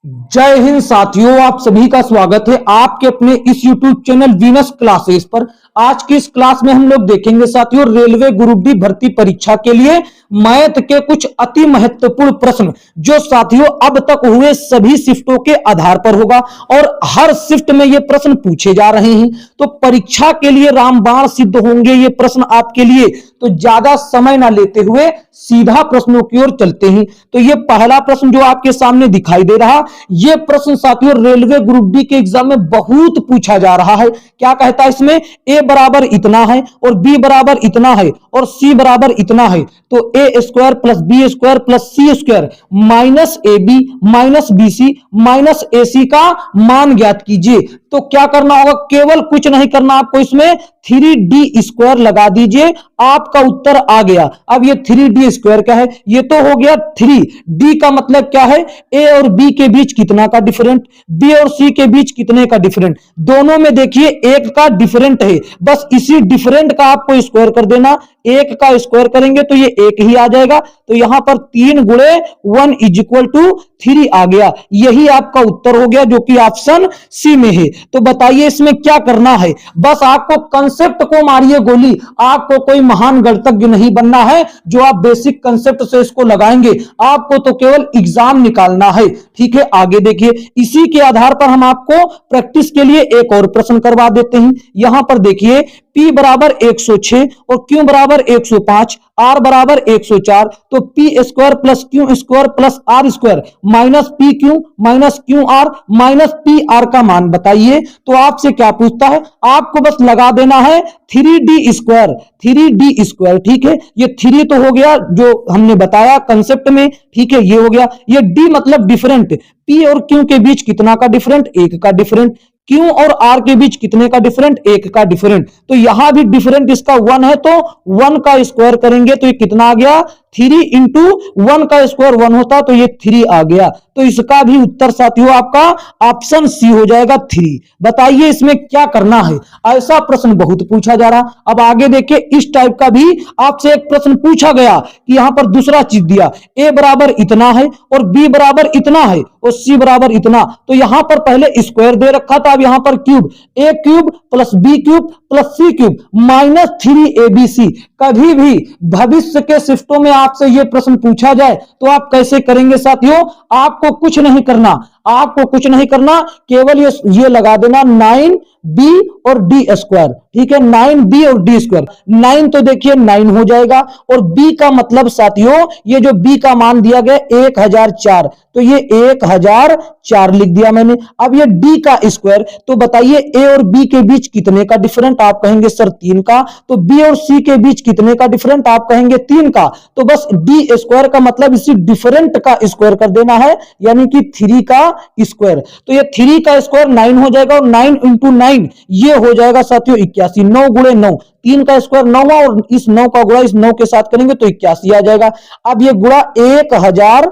जय हिंद साथियों, आप सभी का स्वागत है आपके अपने इस YouTube चैनल वीनस क्लासेस पर। आज की इस क्लास में हम लोग देखेंगे साथियों रेलवे ग्रुप डी भर्ती परीक्षा के लिए मैथ के कुछ अति महत्वपूर्ण प्रश्न जो साथियों अब तक हुए सभी शिफ्टों के आधार पर होगा और हर शिफ्ट में ये प्रश्न पूछे जा रहे हैं। तो परीक्षा के लिए रामबाण सिद्ध होंगे ये प्रश्न आपके लिए। तो ज्यादा समय ना लेते हुए सीधा प्रश्नों की ओर चलते हैं। तो ये पहला प्रश्न जो आपके सामने दिखाई दे रहा, ये प्रश्न साथियों रेलवे ग्रुप डी के एग्जाम में बहुत पूछा जा रहा है। क्या कहता है इसमें, ए बराबर इतना है और बी बराबर इतना है और सी बराबर इतना है, तो A square plus B square plus C square minus A B minus B C minus A C का मान ज्ञात कीजिए। तो क्या करना होगा, केवल कुछ नहीं करना आपको, इसमें 3d स्क्वायर लगा दीजिए, आपका उत्तर आ गया। अब ये 3d स्क्वायर क्या है, ये तो हो गया 3d का मतलब क्या है, a और b के बीच कितना का डिफरेंट, b और c के बीच कितने का डिफरेंट, दोनों में देखिए एक का डिफरेंट है, बस इसी डिफरेंट का आपको स्क्वायर कर देना। एक का स्क्वायर करेंगे तो ये एक ही आ जाएगा, तो यहां पर 3 गुणे 1 इज इक्वल टू 3 आ गया। यही आपका उत्तर हो गया जो कि ऑप्शन सी में है। तो बताइए इसमें क्या करना है, बस आपको कंसेप्ट को मारिए गोली। आपको कोई महान गणितज्ञ नहीं बनना है जो आप बेसिक कंसेप्ट से इसको लगाएंगे, आपको तो केवल एग्जाम निकालना है। ठीक है, आगे देखिए, इसी के आधार पर हम आपको प्रैक्टिस के लिए एक और प्रश्न करवा देते हैं। यहां पर देखिए P बराबर 106 और Q बराबर 105, R बराबर 104, तो P square plus Q square plus R square minus PQ minus QR minus PR का मान बताइए। तो आपसे क्या पूछता है, आपको बस लगा देना है 3d स्क्वायर, 3d स्क्वायर। ठीक है, ये 3 तो हो गया जो हमने बताया कंसेप्ट में। ठीक है, ये हो गया, ये d मतलब डिफरेंट, P और Q के बीच कितना का डिफरेंट, एक का डिफरेंट, Q और R के बीच कितने का डिफरेंट, एक का डिफरेंट। तो यहां भी डिफरेंट इसका 1 है, तो 1 का स्क्वायर करेंगे तो ये कितना आ गया, 3 इंटू 1 का स्क्वायर 1 होता, तो ये 3 आ गया। तो इसका भी उत्तर साथियों आपका ऑप्शन सी हो जाएगा 3। बताइए इसमें क्या करना है, ऐसा प्रश्न बहुत पूछा जा रहा। अब आगे देखिए, इस टाइप का भी आपसे एक प्रश्न पूछा गया कि यहां पर दूसरा चीज दिया, ए बराबर इतना है और बी बराबर इतना है और सी बराबर इतना। तो यहां पर पहले स्क्वायर दे रखा था, अब यहां पर cube, A cube plus B cube plus C cube minus 3abc। कभी भी भविष्य के शिफ्टों में आपसे यह प्रश्न पूछा जाए तो आप कैसे करेंगे साथियों, आपको कुछ नहीं करना, आपको कुछ नहीं करना, केवल ये लगा देना 9b और d स्क्वायर। ठीक है, 9b और d स्क्वायर, 9 तो देखिए 9 हो जाएगा और b का मतलब साथियों ये जो b का मान दिया गया 1004, तो ये 1004 लिख दिया मैंने। अब ये d का स्क्वायर, तो बताइए a और b के बीच कितने का डिफरेंट, आप कहेंगे सर 3 का, तो b और c के बीच कितने का डिफरेंट, आप कहेंगे 3 का, तो बस d स्क्वायर का मतलब इसी डिफरेंट का स्क्वायर कर देना है, यानी कि 3 का स्क्वायर। तो ये 3 का स्क्वायर 9 हो जाएगा और 9 इंटू 9 ये हो जाएगा साथियों 81, 9 गुणे 9, 3 का स्क्वायर 9 और इस 9 का गुणा इस 9 के साथ करेंगे तो 81 आ जाएगा। अब ये गुणा 1004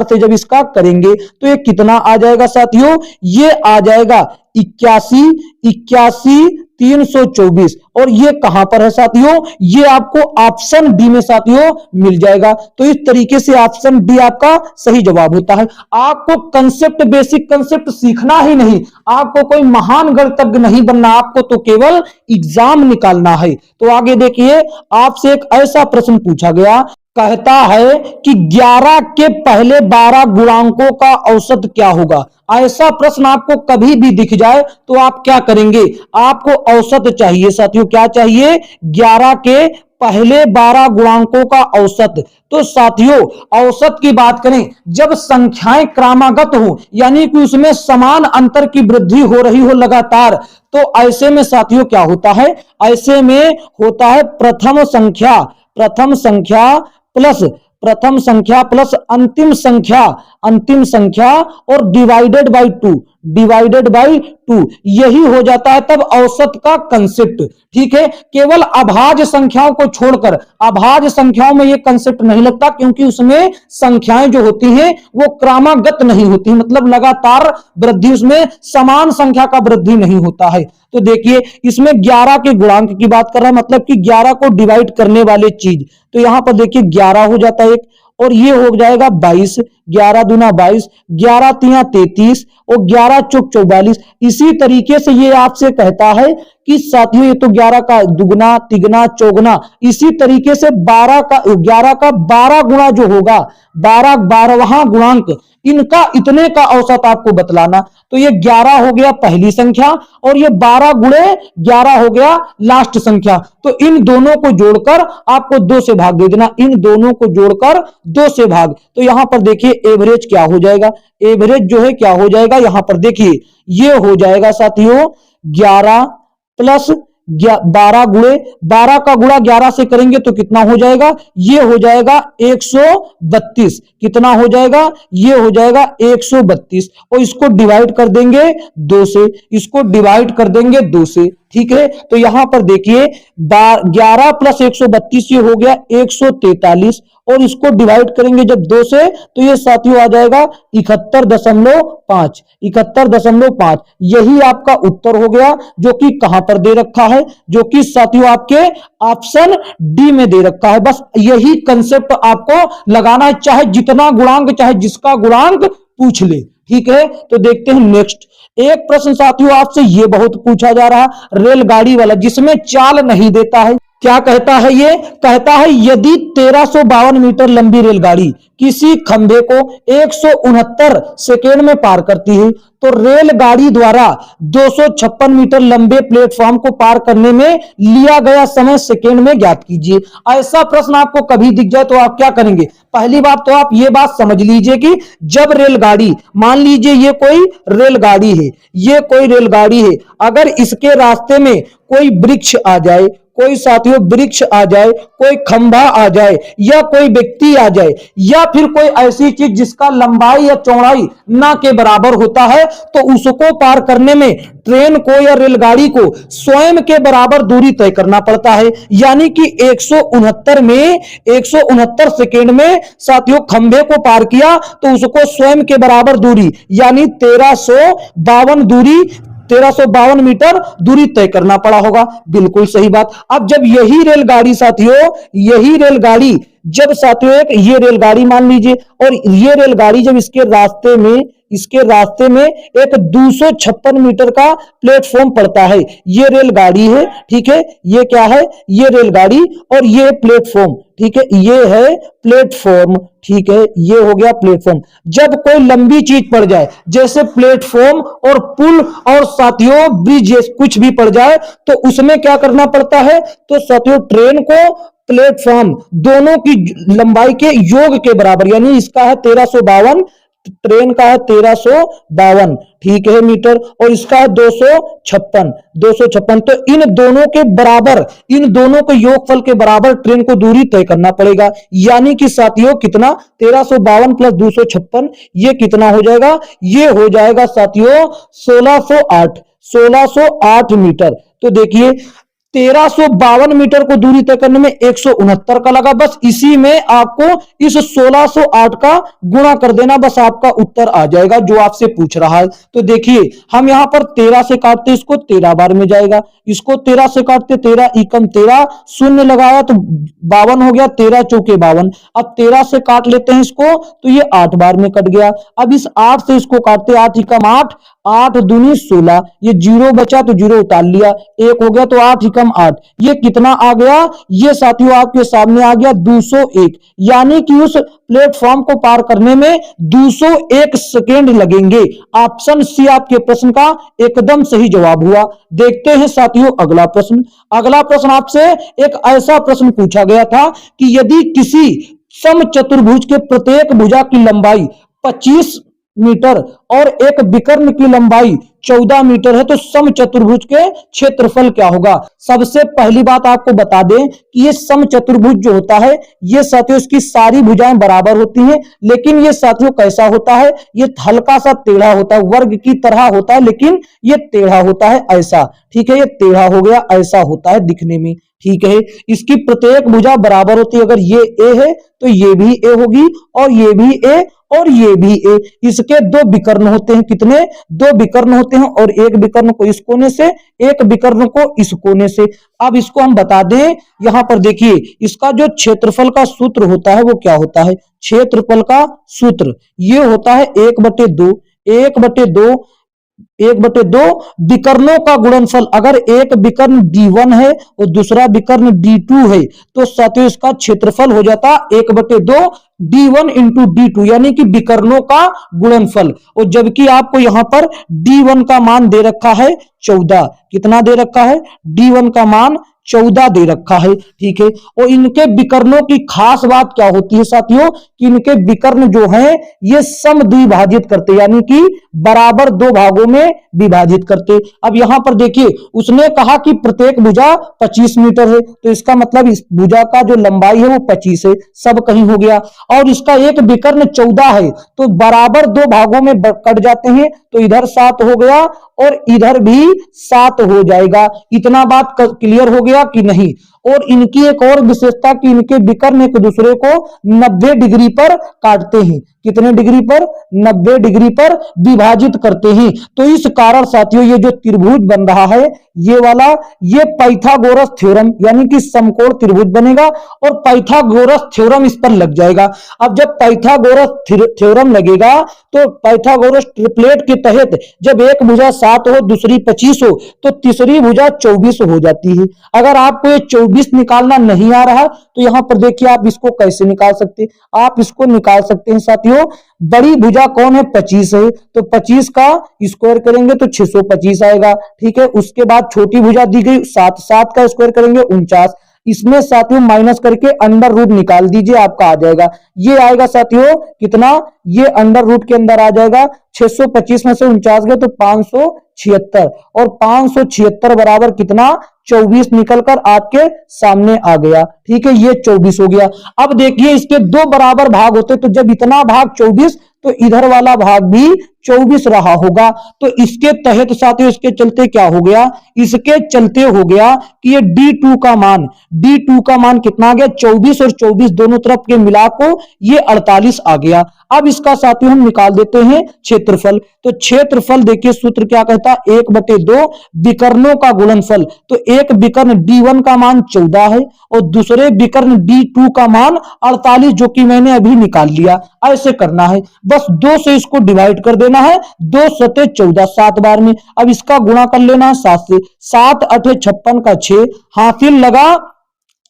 से जब इसका करेंगे तो ये कितना आ जाएगा साथियों, ये आ जाएगा 81, 81 324, और ये कहां पर है साथियों, ये आपको ऑप्शन डी में साथियों मिल जाएगा। तो इस तरीके से ऑप्शन डी आपका सही जवाब होता है। आपको कंसेप्ट, बेसिक कंसेप्ट सीखना ही नहीं, आपको कोई महान गणितज्ञ नहीं बनना, आपको तो केवल एग्जाम निकालना है। तो आगे देखिए, आपसे एक ऐसा प्रश्न पूछा गया, कहता है कि 11 के पहले 12 गुणांकों का औसत क्या होगा। ऐसा प्रश्न आपको कभी भी दिख जाए तो आप क्या करेंगे, आपको औसत चाहिए साथियों, क्या चाहिए, 11 के पहले 12 गुणांकों का औसत। तो साथियों औसत की बात करें, जब संख्याएं क्रमागत हो यानी कि उसमें समान अंतर की वृद्धि हो रही हो लगातार, तो ऐसे में साथियों क्या होता है, ऐसे में होता है प्रथम संख्या प्लस अंतिम संख्या और डिवाइडेड बाई 2, यही हो जाता है तब औसत का कंसेप्ट। ठीक है, केवल अभाज्य संख्याओं को छोड़कर, अभाज्य संख्याओं में यह कंसेप्ट नहीं लगता क्योंकि उसमें संख्याएं जो होती हैं वो क्रमागत नहीं होती, मतलब लगातार वृद्धि, उसमें समान संख्या का वृद्धि नहीं होता है। तो देखिए इसमें 11 के गुणांक की बात कर रहा है, मतलब कि 11 को डिवाइड करने वाले चीज, तो यहां पर देखिए 11 हो जाता है एक, और ये हो जाएगा 22, 11 दूना 22, 11 तिया 33 और 11 चौक 44। इसी तरीके से ये आपसे कहता है कि साथियों ये तो 11 का दुगना तिगना चौगुना, इसी तरीके से 11 का 12 गुणा जो होगा, 12वां गुणांक, इनका इतने का औसत आपको बतलाना। तो ये 11 हो गया पहली संख्या और ये 12 गुणे 11 हो गया लास्ट संख्या। तो इन दोनों को जोड़कर आपको 2 से भाग दे देना, इन दोनों को जोड़कर 2 से भाग। तो यहां पर देखिए एवरेज क्या हो जाएगा, एवरेज जो है क्या हो जाएगा, यहां पर देखिए ये हो जाएगा साथियों 11 प्लस 12 गुणे 12 का गुणा 11 से करेंगे तो कितना हो जाएगा, ये हो जाएगा 132। कितना हो जाएगा, ये हो जाएगा 132 और इसको डिवाइड कर देंगे 2 से, इसको डिवाइड कर देंगे 2 से। ठीक है, तो यहां पर देखिए 11 प्लस 132 ये हो गया 143 और इसको डिवाइड करेंगे जब 2 से तो ये साथियों आ जाएगा 71.5, 71.5। यही आपका उत्तर हो गया जो कि कहां पर दे रखा है, जो कि साथियों आपके ऑप्शन डी में दे रखा है। बस यही कंसेप्ट आपको लगाना है, चाहे जितना गुणांक चाहे जिसका गुणांक पूछ ले। ठीक है, तो देखते हैं नेक्स्ट एक प्रश्न साथियों आपसे ये बहुत पूछा जा रहा है रेलगाड़ी वाला, जिसमें चाल नहीं देता है। क्या कहता है, ये कहता है यदि 1352 मीटर लंबी रेलगाड़ी किसी खंभे को 169 सेकेंड में पार करती है तो रेलगाड़ी द्वारा 256 मीटर लंबे प्लेटफॉर्म को पार करने में लिया गया समय सेकेंड में ज्ञात कीजिए। ऐसा प्रश्न आपको कभी दिख जाए तो आप क्या करेंगे, पहली बात तो आप ये बात समझ लीजिए कि जब रेलगाड़ी, मान लीजिए ये कोई रेलगाड़ी है, ये कोई रेलगाड़ी है, अगर इसके रास्ते में कोई वृक्ष आ जाए, कोई साथियों वृक्ष आ जाए, कोई खंभा आ जाए या कोई व्यक्ति आ जाए या फिर कोई ऐसी चीज जिसका लंबाई या चौड़ाई ना के बराबर होता है तो उसको पार करने में ट्रेन को या रेलगाड़ी को स्वयं के बराबर दूरी तय करना पड़ता है। यानी कि 169 सेकेंड में साथियों खंभे को पार किया तो उसको स्वयं के बराबर दूरी यानी 1352 मीटर दूरी तय करना पड़ा होगा। बिल्कुल सही बात। अब जब यही रेलगाड़ी साथियों, यही रेलगाड़ी जब साथियों एक ये रेलगाड़ी मान लीजिए और ये रेलगाड़ी जब इसके रास्ते में एक 256 मीटर का प्लेटफॉर्म पड़ता है, ये रेलगाड़ी है, ठीक है, ये क्या है, ये रेलगाड़ी और ये प्लेटफॉर्म, ठीक है, ये है प्लेटफॉर्म, ठीक है, ये हो गया प्लेटफॉर्म। जब कोई लंबी चीज पड़ जाए जैसे प्लेटफॉर्म और पुल और साथियों ब्रिज कुछ भी पड़ जाए तो उसमें क्या करना पड़ता है, तो साथियों ट्रेन को प्लेटफॉर्म दोनों की लंबाई के योग के बराबर, यानी इसका है 1352, ट्रेन का है 1352, ठीक है, मीटर और इसका है 256, तो इन दोनों के बराबर, इन दोनों के योगफल के बराबर ट्रेन को दूरी तय करना पड़ेगा। यानी कि साथियों कितना, 1352 प्लस 256, ये कितना हो जाएगा, ये हो जाएगा साथियों 1608 मीटर। तो देखिए 1352 मीटर को दूरी तय करने में 169 का लगा, बस इसी में आपको इस 1608 का गुणा कर देना, बस आपका उत्तर आ जाएगा जो आपसे पूछ रहा है। तो देखिए हम यहां पर 13 से काटते इसको 13 बार में जाएगा, इसको 13 से काटते 13 एकम 13, शून्य लगाया तो 52 हो गया, 13 चौके 52। अब 13 से काट लेते हैं इसको तो ये 8 बार में कट गया। अब इस 8 से इसको काटते 8 एकम 8, 8 दूनी 16, ये 0 बचा तो 0 उतार लिया, 1 हो गया तो 8 एकम 8, ये कितना आ गया, ये साथियों आपके सामने आ गया 201। यानी कि उस प्लेटफॉर्म को पार करने में 201 सेकेंड लगेंगे। ऑप्शन सी आपके प्रश्न का एकदम सही जवाब हुआ। देखते हैं साथियों अगला प्रश्न। अगला प्रश्न आपसे एक ऐसा प्रश्न पूछा गया था कि यदि किसी समचतुर्भुज के प्रत्येक भुजा की लंबाई 25 मीटर और एक विकर्ण की लंबाई 14 मीटर है तो समचतुर्भुज के क्षेत्रफल क्या होगा। सबसे पहली बात आपको बता दें कि ये समचतुर्भुज जो होता है ये साथियों इसकी सारी भुजाएं बराबर होती हैं, लेकिन ये साथियों कैसा होता है, ये हल्का सा टेढ़ा होता है, वर्ग की तरह होता है लेकिन ये टेढ़ा होता है ऐसा, ठीक है, ये टेढ़ा हो गया, ऐसा होता है दिखने में, ठीक है। इसकी प्रत्येक भुजा बराबर होती है, अगर ये ए है तो ये भी ए होगी और ये भी ए और ये भी ए। इसके दो विकर्ण होते हैं, कितने? दो विकर्ण होते हैं, और एक विकर्ण को इस कोने से, एक विकर्ण को इस कोने से। अब इसको हम बता दें, यहां पर देखिए इसका जो क्षेत्रफल का सूत्र होता है वो क्या होता है? क्षेत्रफल का सूत्र ये होता है 1/2, 1/2, 1/2 विकर्णों का गुणनफल। अगर एक विकर्ण D1 है और दूसरा विकर्ण D2 है तो साथियों इसका क्षेत्रफल हो जाता 1/2 D1 इंटू D2, यानी कि विकर्णों का गुणनफल। और जबकि आपको यहां पर D1 का मान दे रखा है 14, कितना दे रखा है? D1 का मान 14 दे रखा है, ठीक है। और इनके विकर्णों की खास बात क्या होती है साथियों, कि इनके विकर्ण जो हैं ये समद्विभाजित करते, यानी कि बराबर दो भागों में विभाजित करते। अब यहां पर देखिए उसने कहा कि प्रत्येक भुजा 25 मीटर है, तो इसका मतलब इस भुजा का जो लंबाई है वो 25 है, सब कहीं हो गया। और इसका एक विकर्ण 14 है, तो बराबर दो भागों में कट जाते हैं, तो इधर 7 हो गया और इधर भी 7 हो जाएगा। इतना बात क्लियर हो गया कि नहीं? और इनकी एक और विशेषता कि इनके विकर्ण एक दूसरे को 90 डिग्री पर काटते हैं। कितने डिग्री पर? 90 डिग्री पर विभाजित करते हैं। तो इस कारण साथियों ये जो त्रिभुज बन रहा है ये वाला, ये पाइथागोरस थ्योरम यानी कि समकोण त्रिभुज बनेगा और पाइथागोरस थ्योरम इस पर लग जाएगा। अब जब पाइथागोरस थ्योरम लगेगा तो पाइथागोरस ट्रिपलेट के तहत जब एक भुजा 7 हो, दूसरी 25 हो, तो तीसरी भुजा 24 हो जाती है। अगर आपको ये 24 निकालना नहीं आ रहा तो यहां पर देखिए आप इसको कैसे निकाल सकते हैं? आप इसको निकाल सकते हैं साथियों, बड़ी भुजा कौन है? 25 है, तो 25 का स्क्वायर करेंगे तो 625 आएगा, ठीक है। उसके बाद छोटी भुजा दी गई 7, 7 का स्क्वायर करेंगे 49। इसमें साथियों माइनस करके अंडर रूट निकाल दीजिए, आपका आ जाएगा। ये आएगा साथियों कितना? ये अंडर रूट के अंदर आ जाएगा 625 में से 49 गए तो 576, और 576 बराबर कितना? 24 निकलकर आपके सामने आ गया, ठीक है। ये 24 हो गया। अब देखिए इसके दो बराबर भाग होते, तो जब इतना भाग 24 तो इधर वाला भाग भी 24 रहा होगा। तो इसके तहत साथियों इसके चलते क्या हो गया? इसके चलते हो गया कि ये D2 का मान कितना आ गया? 24 और 24 दोनों तरफ के मिला को ये 48 आ गया। अब इसका साथियों हम निकाल देते हैं क्षेत्रफल। तो क्षेत्रफल देखिए सूत्र क्या कहता है? 1/2 विकर्णों का गुणनफल। तो एक विकर्ण D1 का मान 14 है और दूसरे विकर्ण D2 का मान 48, जो कि मैंने अभी निकाल लिया। ऐसे करना है, बस 2 से इसको डिवाइड कर देना है, 2 सते 14 7 बार में। अब इसका गुणा कर लेना है 7 से, 7 8 56 का 6, हासिल लगा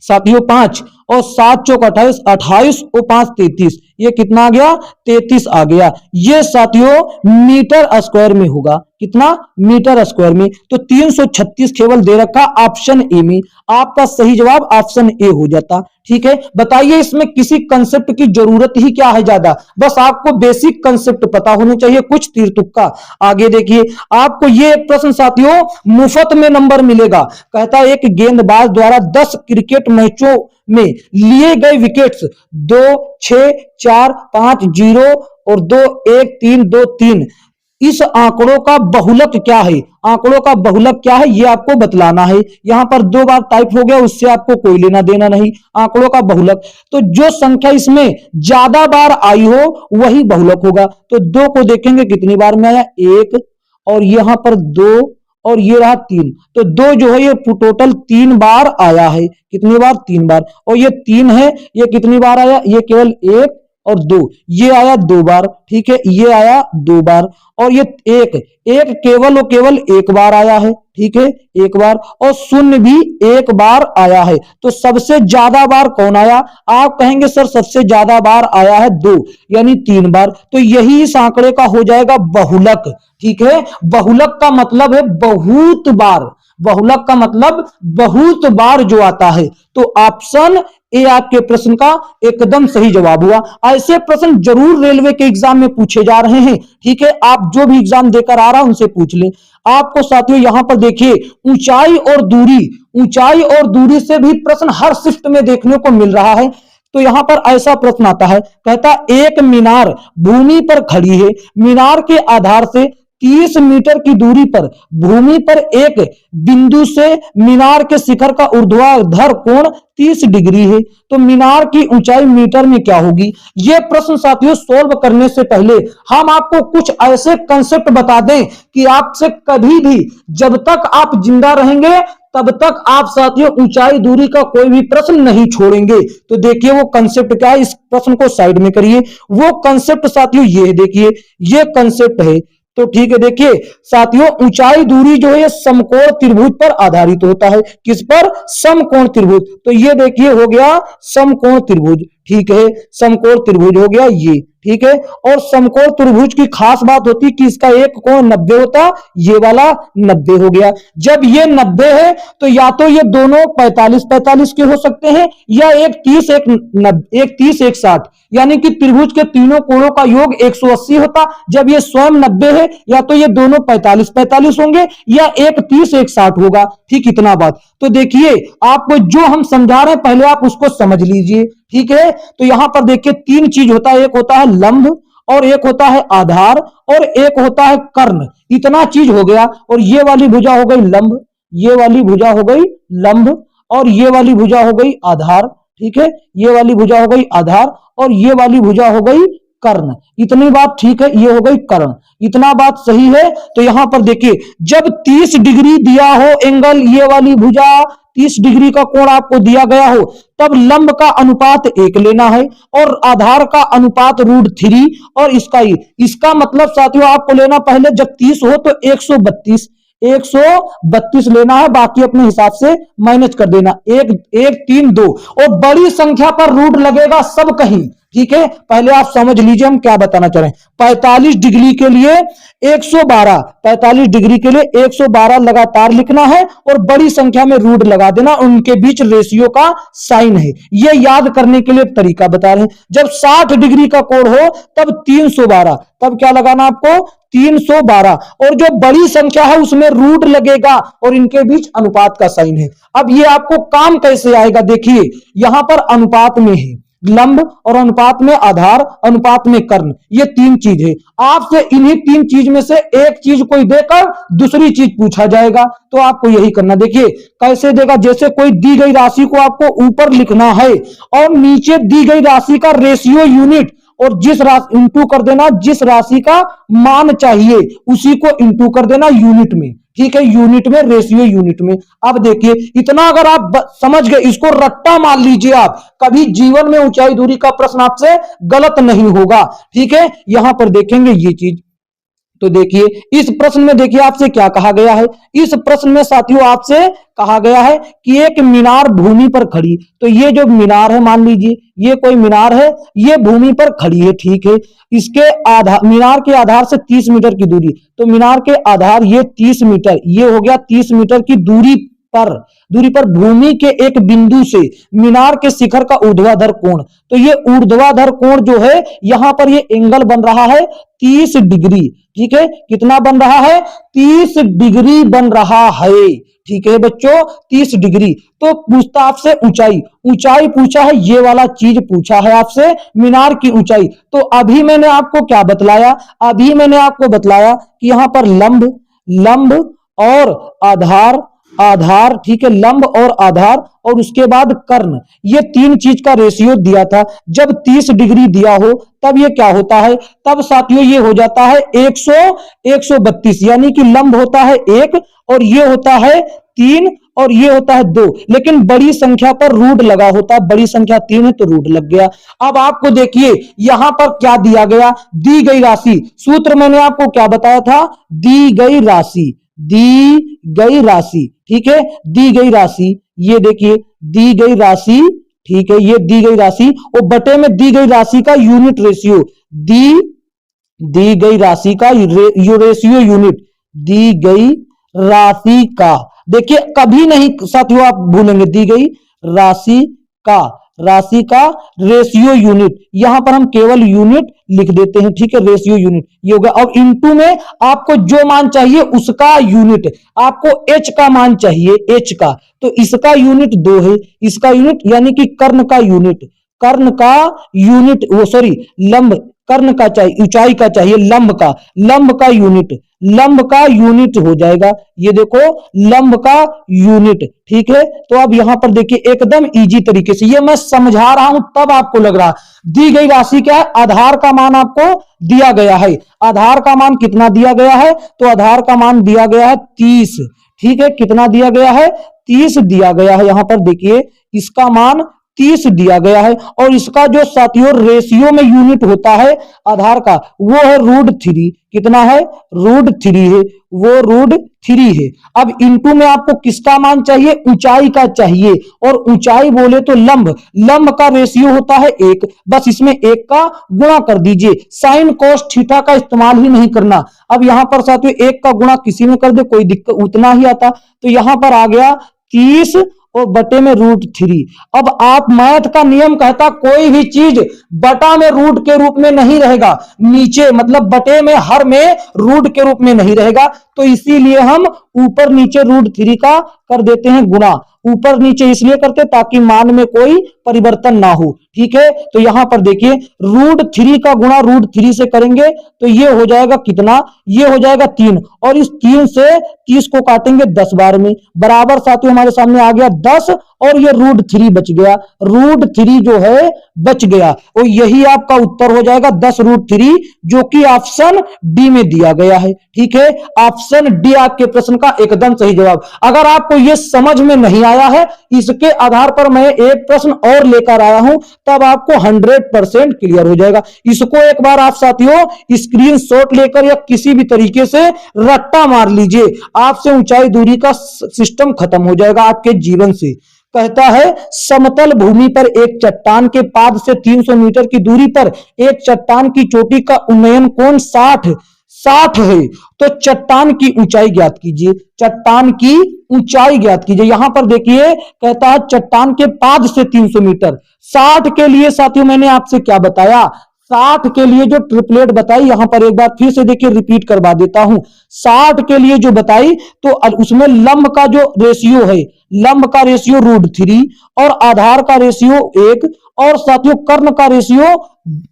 साथियों 5 और 7 चौक 28, 28 और 5 33, ये कितना आ गया? 33 आ गया। ये साथियों मीटर स्क्वायर में होगा। कितना? मीटर स्क्वायर में। तो 336 केवल दे रखा ऑप्शन ए में। आपका सही जवाब ऑप्शन ए हो जाता, ठीक है। बताइए इसमें किसी कंसेप्ट की जरूरत ही क्या है ज्यादा, बस आपको बेसिक कंसेप्ट पता होने चाहिए, कुछ तीर तुक्का। आगे देखिए आपको ये एक प्रश्न साथियों मुफ्त में नंबर मिलेगा। कहता है एक गेंदबाज द्वारा 10 क्रिकेट मैचों में लिए गए विकेट्स 2 6 4 5 0 और 2 1 3 2 3, इस आंकड़ों का बहुलक क्या है? आंकड़ों का बहुलक क्या है ये आपको बतलाना है। यहां पर 2 बार टाइप हो गया, उससे आपको कोई लेना देना नहीं। आंकड़ों का बहुलक, तो जो संख्या इसमें ज्यादा बार आई हो वही बहुलक होगा। तो 2 को देखेंगे कितनी बार में आया? 1, और यहां पर 2 और ये रहा 3, तो 2 जो है ये टोटल 3 बार आया है। कितनी बार? 3 बार। और ये 3 है, ये कितनी बार आया? ये केवल 1 और 2, ये आया 2 बार, ठीक है। ये आया 2 बार, और ये 1 केवल और केवल 1 बार आया है, ठीक है, 1 बार, और 0 भी 1 बार आया है। तो सबसे ज्यादा बार कौन आया? आप कहेंगे सर सबसे ज्यादा बार आया है 2, यानी 3 बार। तो यही इस आंकड़े का हो जाएगा बहुलक, ठीक है। बहुलक का मतलब है बहुत बार, बहुलक का मतलब बहुत बार जो आता है। तो ऑप्शन ए आपके प्रश्न का एकदम सही जवाब हुआ। ऐसे प्रश्न जरूर रेलवे के एग्जाम में पूछे जा रहे हैं, ठीक है। आप जो भी एग्जाम देकर आ रहा है उनसे पूछ लें। आपको साथियों यहां पर देखिए ऊंचाई और दूरी से भी प्रश्न हर शिफ्ट में देखने को मिल रहा है। तो यहां पर ऐसा प्रश्न आता है, कहता एक मीनार भूमि पर खड़ी है, मीनार के आधार से 30 मीटर की दूरी पर भूमि पर एक बिंदु से मीनार के शिखर का ऊर्ध्वाधर कोण 30 डिग्री है, तो मीनार की ऊंचाई मीटर में क्या होगी। यह प्रश्न साथियों सोल्व करने से पहले हम आपको कुछ ऐसे कंसेप्ट बता दें कि आपसे कभी भी जब तक आप जिंदा रहेंगे तब तक आप साथियों ऊंचाई दूरी का कोई भी प्रश्न नहीं छोड़ेंगे। तो देखिए वो कंसेप्ट क्या है, इस प्रश्न को साइड में करिए। वो कंसेप्ट साथियों ये देखिए, ये कंसेप्ट है। तो ठीक है, देखिए साथियों ऊंचाई दूरी जो है ये समकोण त्रिभुज पर आधारित होता है। किस पर? समकोण त्रिभुज। तो ये देखिए हो गया समकोण त्रिभुज, ठीक है, समकोण त्रिभुज हो गया ये, ठीक है। और समकोण त्रिभुज की खास बात होती है कि इसका एक कोण 90 होता, ये वाला 90 हो गया। जब ये 90 है तो या तो ये दोनों 45-45 के हो सकते हैं या एक 30 एक 60, यानी कि त्रिभुज के तीनों कोणों का योग 180 होता। जब ये स्वयं 90 है या तो ये दोनों 45-45 होंगे या एक 30 एक 60 होगा, ठीक, इतना बात। तो देखिए आपको जो हम समझा रहे हैं पहले आप उसको समझ लीजिए, ठीक है। तो यहां पर देखिए तीन चीज होता है, एक होता है लंब और एक होता है आधार और एक होता है कर्ण, इतना चीज हो गया। और ये वाली भुजा हो गई लंब, ये वाली भुजा हो गई लंब और ये वाली भुजा हो गई आधार, ठीक है, ये वाली भुजा हो गई आधार और ये वाली भुजा हो गई कर्ण, इतनी बात ठीक है, ये हो गई कर्ण, इतना बात सही है। तो यहां पर देखिए जब 30 डिग्री दिया हो एंगल, ये वाली भुजा 30 डिग्री का कोण आपको दिया गया हो, तब लंब का अनुपात 1 लेना है और आधार का अनुपात √3 और इसका मतलब साथियों आपको लेना पहले जब 30 हो तो 132 लेना है, बाकी अपने हिसाब से माइनस कर देना, 1 1 3 2 और बड़ी संख्या पर रूट लगेगा सब कहीं, ठीक है। पहले आप समझ लीजिए हम क्या बताना चाह रहे हैं। 45 डिग्री के लिए 112, 45 डिग्री के लिए 112 लगातार लिखना है और बड़ी संख्या में रूट लगा देना, उनके बीच रेशियो का साइन है, ये याद करने के लिए तरीका बता रहे हैं। जब 60 डिग्री का कोण हो तब 312, तब क्या लगाना आपको 312 और जो बड़ी संख्या है उसमें रूट लगेगा और इनके बीच अनुपात का साइन है। अब ये आपको काम कैसे आएगा, देखिए यहां पर अनुपात में है लंब और अनुपात में आधार, अनुपात में कर्ण, ये तीन चीज है। आपसे इन्हीं तीन चीज में से एक चीज कोई देकर दूसरी चीज पूछा जाएगा, तो आपको यही करना। देखिए कैसे देगा, जैसे कोई दी गई राशि को आपको ऊपर लिखना है और नीचे दी गई राशि का रेशियो यूनिट और जिस राशि इंटू कर देना, जिस राशि का मान चाहिए उसी को इंटू कर देना यूनिट में, ठीक है, यूनिट में, रेशियो यूनिट में। अब देखिए इतना अगर आप समझ गए, इसको रट्टा मान लीजिए आप, कभी जीवन में ऊंचाई दूरी का प्रश्न आपसे गलत नहीं होगा, ठीक है। यहां पर देखेंगे ये चीज, तो देखिए इस प्रश्न में देखिए आपसे क्या कहा गया है। इस प्रश्न में साथियों आपसे कहा गया है कि एक मीनार भूमि पर खड़ी, तो ये जो मीनार है मान लीजिए ये कोई मीनार है, ये भूमि पर खड़ी है, ठीक है। इसके आधार, मीनार के आधार से 30 मीटर की दूरी, तो मीनार के आधार ये 30 मीटर, ये हो गया 30 मीटर की दूरी पर भूमि के एक बिंदु से मीनार के शिखर का ऊर्ध्वाधर कोण, तो ये ऊर्ध्वाधर कोण जो है यहां पर ये एंगल बन रहा है 30 डिग्री, ठीक है, कितना बन रहा है 30 डिग्री बन रहा है, ठीक है बच्चों 30 डिग्री। तो पूछता आपसे ऊंचाई पूछा है, ये वाला चीज पूछा है आपसे मीनार की ऊंचाई। तो अभी मैंने आपको क्या बतलाया, अभी मैंने आपको बतलाया कि यहां पर लंब और आधार, ठीक है, लंब और आधार और उसके बाद कर्ण, ये तीन चीज का रेशियो दिया था। जब 30 डिग्री दिया हो तब ये क्या होता है, तब साथियों ये हो जाता है 132, यानी कि लंब होता है 1 और ये होता है 3 और ये होता है 2, लेकिन बड़ी संख्या पर रूट लगा होता है, बड़ी संख्या 3 है तो रूट लग गया। अब आपको देखिए यहां पर क्या दिया गया, दी गई राशि, सूत्र मैंने आपको क्या बताया था, दी गई राशि, ठीक है, दी गई राशि, ये देखिए दी गई राशि, ठीक है, ये दी गई राशि और बटे में दी गई राशि का यूनिट रेशियो, दी गई राशि का रेशियो यूनिट, दी गई राशि का, देखिए कभी नहीं साथियों आप भूलेंगे, दी गई राशि का रेशियो यूनिट, यहां पर हम केवल यूनिट लिख देते हैं, ठीक है, रेशियो यूनिट ये हो गया। अब इनटू में आपको जो मान चाहिए उसका यूनिट, आपको h का मान चाहिए, h का, तो इसका यूनिट 2 है, इसका यूनिट यानी कि कर्ण का यूनिट, वो सॉरी लंब, कर्ण का चाहिए, ऊंचाई का चाहिए, लंब का यूनिट लंब का यूनिट हो जाएगा। ये देखो लंब का यूनिट, ठीक है। तो अब यहां पर देखिए एकदम इजी तरीके से, ये मैं समझा रहा हूं तब आपको लग रहा, दी गई राशि क्या है, आधार का मान आपको दिया गया है। आधार का मान कितना दिया गया है, तो आधार का मान दिया गया है 30, ठीक है। कितना दिया गया है, 30 दिया गया है। यहां पर देखिए इसका मान 30 दिया गया है, और इसका जो साथियों रेशियो में यूनिट होता है आधार का, वो है √3। कितना है, √3 है, वो √3 है। अब इनटू में आपको किसका मान चाहिए, ऊंचाई का चाहिए, और ऊंचाई बोले तो लंब, लंब का रेशियो होता है 1, बस इसमें 1 का गुणा कर दीजिए। साइन कोस थीटा का इस्तेमाल ही नहीं करना। अब यहां पर साथियों 1 का गुणा किसी में कर दे कोई दिक्कत, उतना ही आता। तो यहां पर आ गया 30 और बटे में √3। अब आप मैथ का नियम कहता कोई भी चीज बटा में रूट के रूप में नहीं रहेगा, नीचे मतलब बटे में हर में रूट के रूप में नहीं रहेगा। तो इसीलिए हम ऊपर नीचे √3 का कर देते हैं गुणा। ऊपर नीचे इसलिए करते ताकि मान में कोई परिवर्तन ना हो, ठीक है। तो यहां पर देखिए √3 का गुणा √3 से करेंगे तो ये हो जाएगा कितना, ये हो जाएगा 3, और इस 3 से 30 को काटेंगे 10 बार में, बराबर साथियों हमारे सामने आ गया 10, और ये √3 बच गया, √3 जो है बच गया, और यही आपका उत्तर हो जाएगा 10√3, जो कि ऑप्शन डी में दिया गया है, ठीक है। ऑप्शन डी आपके प्रश्न का एकदम सही जवाब। अगर आपको ये समझ में नहीं आया है, इसके आधार पर मैं एक प्रश्न और लेकर आया हूं, तब आपको 100% क्लियर हो जाएगा। इसको एक बार आप साथियों स्क्रीनशॉट लेकर या किसी भी तरीके से रट्टा मार लीजिए, आपसे ऊंचाई दूरी का सिस्टम खत्म हो जाएगा आपके जीवन से। कहता है समतल भूमि पर एक चट्टान के पाद से 300 मीटर की दूरी पर एक चट्टान की चोटी का उन्नयन कोण 60 है, तो चट्टान की ऊंचाई ज्ञात कीजिए। चट्टान की ऊंचाई ज्ञात कीजिए। यहां पर देखिए कहता है चट्टान के पाद से 300 मीटर। 60 के लिए साथियों मैंने आपसे क्या बताया, 60 के लिए जो ट्रिपलेट बताई, यहां पर एक बार फिर से देखिए रिपीट करवा देता हूं। 60 के लिए जो बताई तो उसमें लंब का जो रेशियो है, लंब का रेशियो √3 और आधार का रेशियो 1 और साथियों कर्ण का रेशियो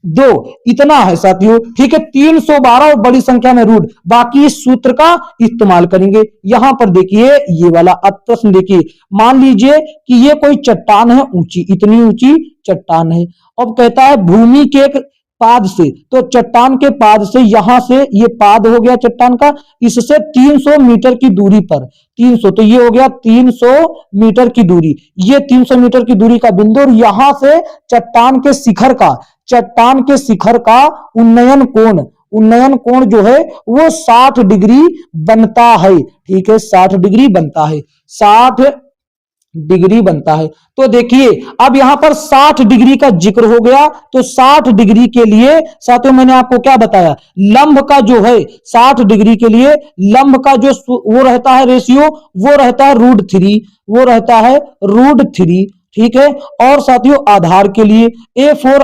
2, इतना है साथियों, ठीक है। 312 बड़ी संख्या में रूट, बाकी इस सूत्र का इस्तेमाल करेंगे। यहां पर देखिए ये वाला अब प्रश्न देखिए, मान लीजिए कि ये कोई चट्टान है ऊंची, इतनी ऊंची चट्टान है। अब कहता है भूमि के एक पाद से, तो चट्टान के पाद से यहां से ये पाद हो गया चट्टान का, इससे 300 मीटर की दूरी पर 300, तो ये हो गया 300 मीटर की दूरी, ये 300 मीटर की दूरी का बिंदु, और यहां से चट्टान के शिखर का उन्नयन कोण जो है वो 60 डिग्री बनता है, ठीक है। 60 डिग्री बनता है, 60 डिग्री बनता है। तो देखिए अब यहां पर 60 डिग्री का जिक्र हो गया, तो 60 डिग्री के लिए साथियों मैंने आपको क्या बताया, लंब का जो है 60 डिग्री के लिए लंब का जो वो रहता है रेशियो, वो रहता है √3, ठीक है। और साथियों आधार के लिए A4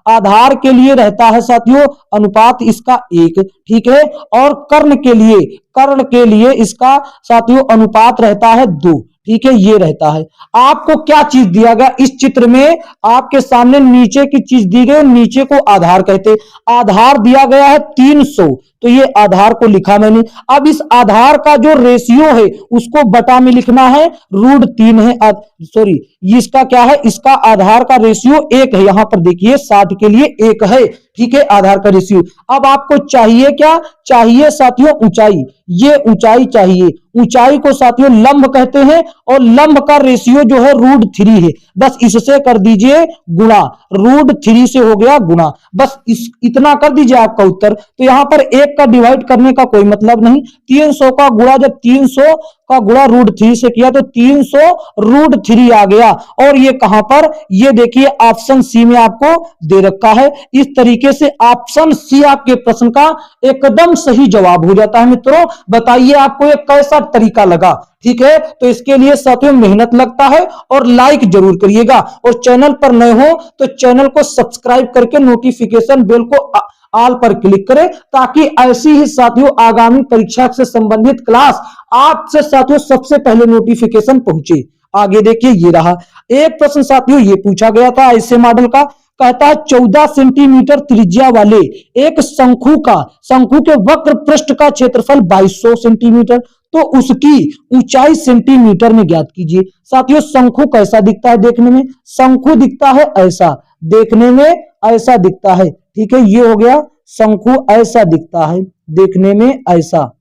आधार के लिए रहता है साथियों अनुपात इसका 1, ठीक है। और कर्ण के लिए इसका साथियों अनुपात रहता है 2, ठीक है। ये रहता है। आपको क्या चीज दिया गया इस चित्र में, आपके सामने नीचे की चीज दी गई, नीचे को आधार कहते। आधार दिया गया है 300, तो ये आधार को लिखा मैंने। अब इस आधार का जो रेशियो है उसको बटा में लिखना है, √3 है, सॉरी इसका क्या है, इसका आधार का रेशियो 1 है। यहां पर देखिए 60 के लिए 1 है, ठीक है, आधार का रेशियो। अब आपको चाहिए क्या, चाहिए साथियों ऊंचाई, ये ऊंचाई चाहिए। ऊंचाई को साथियों लंब कहते हैं, और लंब का रेशियो जो है √3 है, बस इससे कर दीजिए गुणा, √3 से हो गया गुणा, बस इतना कर दीजिए आपका उत्तर। तो यहां पर 1 का डिवाइड करने का कोई मतलब नहीं, 300 का गुणा, जब 300 का गुणा √3 से किया तो 300 √3 आ गया। और ये कहां पर, ये देखिए ऑप्शन सी में आपको दे रखा है। इस तरीके से ऑप्शन सी आपके प्रश्न का एकदम सही जवाब हो जाता है। मित्रों बताइए आपको ये कैसा तरीका लगा, ठीक है। तो इसके लिए साथियों मेहनत लगता है, और लाइक जरूर करिएगा, और चैनल पर नए हो तो चैनल को सब्सक्राइब करके नोटिफिकेशन बेल को ऑल पर क्लिक करें, ताकि ऐसी ही साथियों आगामी परीक्षा से संबंधित क्लास आपसे साथियों सबसे पहले नोटिफिकेशन पहुंचे। आगे देखिए ये रहा एक प्रश्न साथियों, ये पूछा गया था ऐसे मॉडल का, कहता है 14 सेंटीमीटर त्रिज्या वाले एक शंकु के वक्र पृष्ठ का क्षेत्रफल 2200 सेंटीमीटर, तो उसकी ऊंचाई सेंटीमीटर में ज्ञात कीजिए। साथियों शंकु कैसा दिखता है देखने में? शंकु दिखता है ऐसा, देखने में ऐसा दिखता है। ठीक है, ये हो गया शंकु, ऐसा दिखता है देखने में ऐसा।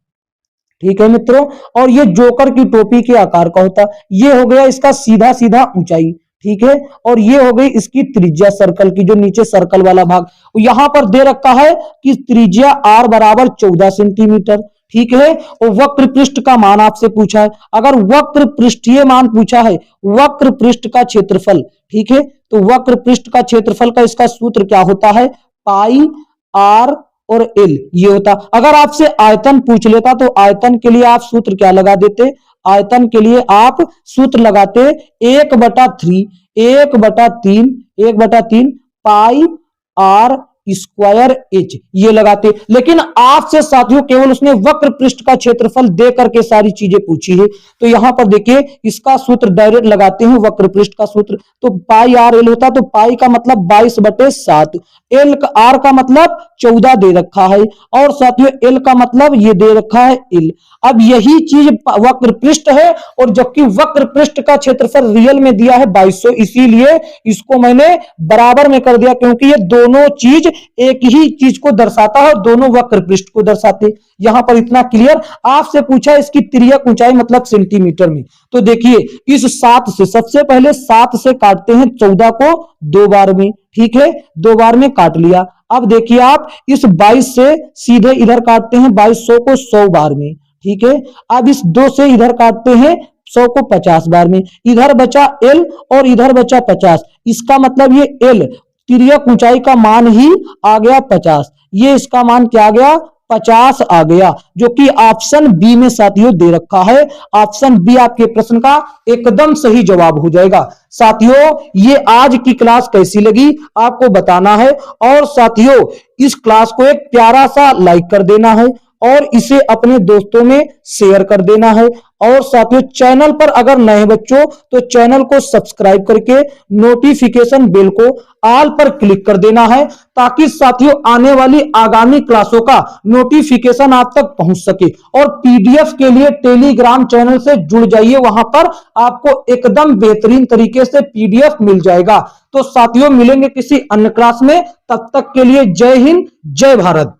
ठीक है मित्रों, और ये जोकर की टोपी के आकार का होता। ये हो गया इसका सीधा सीधा ऊंचाई। ठीक है, और ये हो गई इसकी त्रिज्या सर्कल की, जो नीचे सर्कल वाला भाग। यहां पर दे रखा है कि त्रिज्या आर बराबर 14 सेंटीमीटर। ठीक है, और वक्र पृष्ठ का मान आपसे पूछा है। अगर वक्र पृष्ठीय मान पूछा है, वक्र पृष्ठ का क्षेत्रफल, ठीक है, तो वक्र पृष्ठ का क्षेत्रफल का इसका सूत्र क्या होता है? पाई आर और एल ये होता। अगर आपसे आयतन पूछ लेता तो आयतन के लिए आप सूत्र क्या लगा देते? आयतन के लिए आप सूत्र लगाते 1/3 पाई आर स्क्वायर एच ये लगाते। लेकिन आपसे साथियों केवल उसने वक्र पृष्ठ का क्षेत्रफल दे करके सारी चीजें पूछी है, तो यहां पर देखिए इसका सूत्र डायरेक्ट लगाते हैं, वक्र पृष्ठ का सूत्र तो पाई आर एल होता। तो पाई का मतलब 22/7, एल का आर का मतलब 14 दे रखा है, और साथियों एल का मतलब ये दे रखा है एल। अब यही चीज वक्र पृष्ठ है, और जबकि वक्र पृष्ठ का क्षेत्रफल रियल में दिया है 2200, इसीलिए इसको मैंने बराबर में कर दिया, क्योंकि ये दोनों चीज एक ही चीज को दर्शाता है, दोनों वक्र पृष्ठ को दर्शाते। यहां पर इतना क्लियर। आपसे पूछा इसकी तिर्यक ऊंचाई मतलब सेंटीमीटर में, तो देखिए इस 7 से सबसे पहले 7 से काटते हैं 14 को 2 बार में। ठीक है, 2 बार में काट लिया। अब देखिए आप इस 22 से सीधे इधर काटते हैं 2200 को 100 बार में। ठीक है, अब इस 2 से इधर काटते हैं 100 को 50 बार में। इधर बचा एल और इधर बचा 50, इसका मतलब ये एल तिर्यक ऊंचाई का मान ही आ गया 50। ये इसका मान क्या आ गया? 50 आ गया, जो कि ऑप्शन बी में साथियों दे रखा है। ऑप्शन बी आपके प्रश्न का एकदम सही जवाब हो जाएगा। साथियों ये आज की क्लास कैसी लगी आपको बताना है, और साथियों इस क्लास को एक प्यारा सा लाइक कर देना है, और इसे अपने दोस्तों में शेयर कर देना है। और साथियों चैनल पर अगर नए बच्चों तो चैनल को सब्सक्राइब करके नोटिफिकेशन बेल को ऑल पर क्लिक कर देना है, ताकि साथियों आने वाली आगामी क्लासों का नोटिफिकेशन आप तक पहुंच सके। और पीडीएफ के लिए टेलीग्राम चैनल से जुड़ जाइए, वहां पर आपको एकदम बेहतरीन तरीके से पीडीएफ मिल जाएगा। तो साथियों मिलेंगे किसी अन्य क्लास में, तब तक के लिए जय हिंद जय भारत।